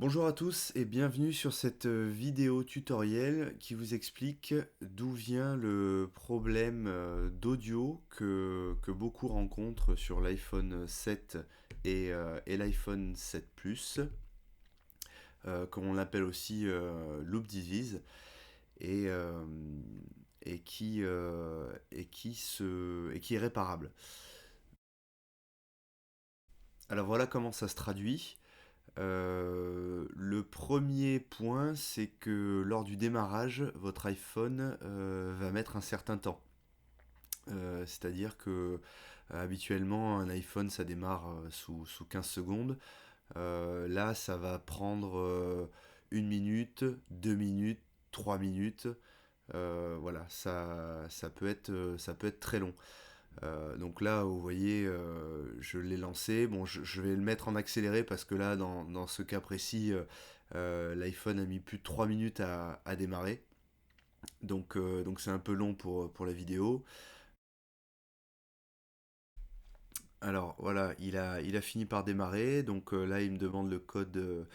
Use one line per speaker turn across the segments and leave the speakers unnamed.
Bonjour à tous et bienvenue sur cette vidéo tutoriel qui vous explique d'où vient le problème d'audio que beaucoup rencontrent sur l'iPhone 7 et l'iPhone 7 Plus, comme on l'appelle aussi Loop Disease, et, euh, et qui est réparable. Alors voilà comment ça se traduit. Le premier point, c'est que lors du démarrage, votre iPhone va mettre un certain temps. C'est-à-dire que habituellement, un iPhone, ça démarre sous 15 secondes. Là, ça va prendre 1 minute, 2 minutes, 3 minutes. Voilà, ça peut être très long. Donc là, vous voyez, je l'ai lancé. Bon, je vais le mettre en accéléré parce que là, dans ce cas précis, l'iPhone a mis plus de 3 minutes à démarrer. Donc c'est un peu long pour la vidéo. Alors voilà, il a fini par démarrer. Donc là, il me demande le code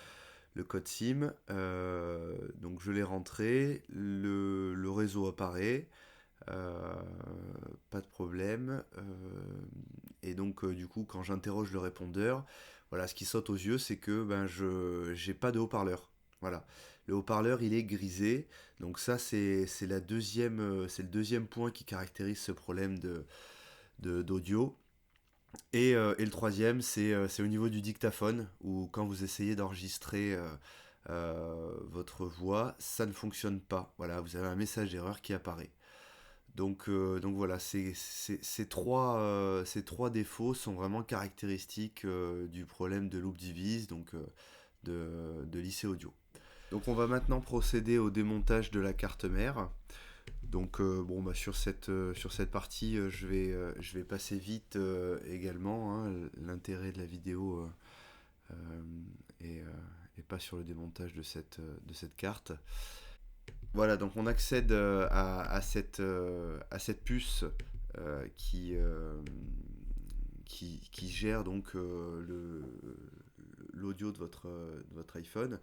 SIM. Donc je l'ai rentré. Le réseau apparaît. Euh, Pas de problème. Et donc, du coup, quand j'interroge le répondeur, voilà, ce qui saute aux yeux, c'est que ben, je j'ai pas de haut-parleur. Voilà. Le haut-parleur, il est grisé. Donc ça, c'est le deuxième point qui caractérise ce problème d'audio. Et le troisième, c'est au niveau du dictaphone, où quand vous essayez d'enregistrer votre voix, ça ne fonctionne pas. Voilà, vous avez un message d'erreur qui apparaît. Donc voilà, ces trois défauts sont vraiment caractéristiques du problème de Loop Divis, donc de lycée audio. Donc on va maintenant procéder au démontage de la carte mère. Donc bon, bah, sur cette partie, je vais passer vite également, hein. L'intérêt de la vidéo est, pas sur le démontage de cette carte. Voilà, donc on accède à cette puce euh, qui, euh, qui gère donc l'audio de votre iPhone.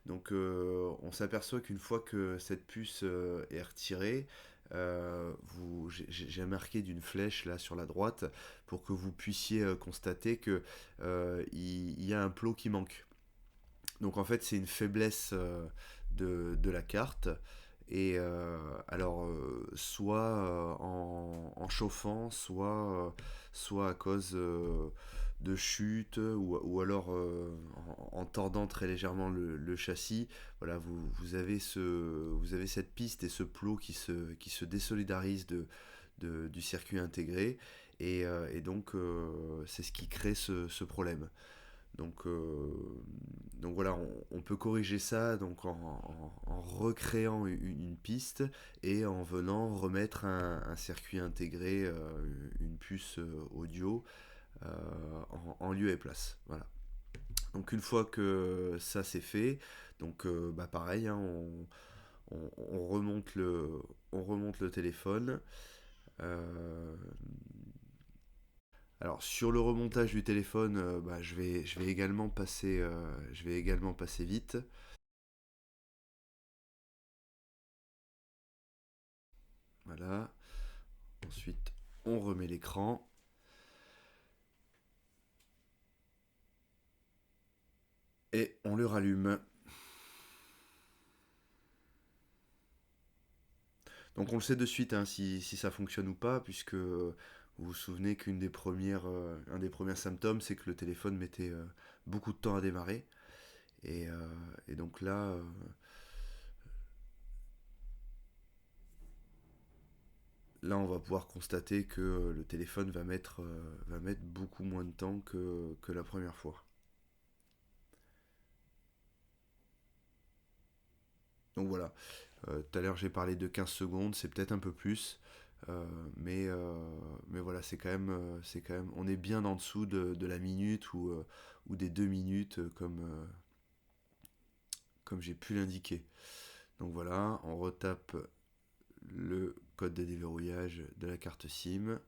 Donc on s'aperçoit qu'une fois que cette puce est retirée, j'ai marqué d'une flèche là sur la droite pour que vous puissiez constater que il y a un plot qui manque. Donc en fait, c'est une faiblesse de la carte. Et alors, soit en chauffant, soit à cause de chute, ou alors en tordant très légèrement le châssis. Voilà, vous avez cette piste et ce plot qui se désolidarise du circuit intégré. Et donc, c'est ce qui crée ce problème. Donc, euh, donc voilà, on peut corriger ça donc en recréant une piste et en venant remettre un circuit intégré, une puce audio en lieu et place. Voilà. Donc une fois que ça c'est fait, donc bah pareil, hein, on remonte le téléphone. Euh, Alors sur le remontage du téléphone, bah, je vais également passer vite. Voilà. Ensuite, on remet l'écran et on le rallume. Donc on le sait de suite, hein, si ça fonctionne ou pas, puisque vous vous souvenez un des premiers symptômes, c'est que le téléphone mettait beaucoup de temps à démarrer. Et, euh, et donc là, on va pouvoir constater que le téléphone va mettre beaucoup moins de temps que la première fois. Donc voilà. Tout à l'heure, j'ai parlé de 15 secondes, c'est peut-être un peu plus. Euh, mais, euh, mais voilà, c'est quand même, on est bien en dessous de la minute ou des 2 minutes comme j'ai pu l'indiquer. Donc voilà, on retape le code de déverrouillage de la carte SIM.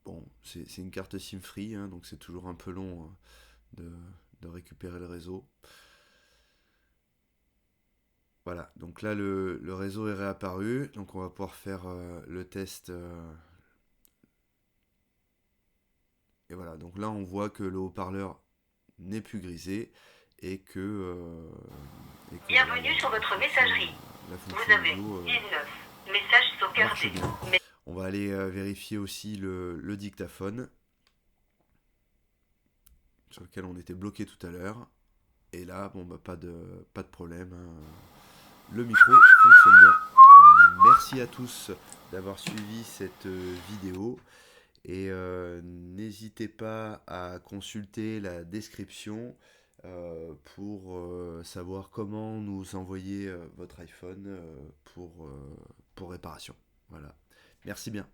Bon, c'est une carte SIM free, hein, donc c'est toujours un peu long de récupérer le réseau. Voilà, donc là le réseau est réapparu, donc on va pouvoir faire le test. Et voilà, donc là on voit que le haut-parleur n'est plus grisé et que voilà,
Bienvenue sur votre messagerie.
la
Vous
fonction
avez
audio
19 messages
marche
sauvegardés.
bien. On va aller vérifier aussi le dictaphone sur lequel on était bloqué tout à l'heure. Et là, bon bah pas de problème, hein. Le micro fonctionne bien. Merci à tous d'avoir suivi cette vidéo. Et n'hésitez pas à consulter la description pour savoir comment nous envoyer votre iPhone pour réparation. Voilà. Merci bien.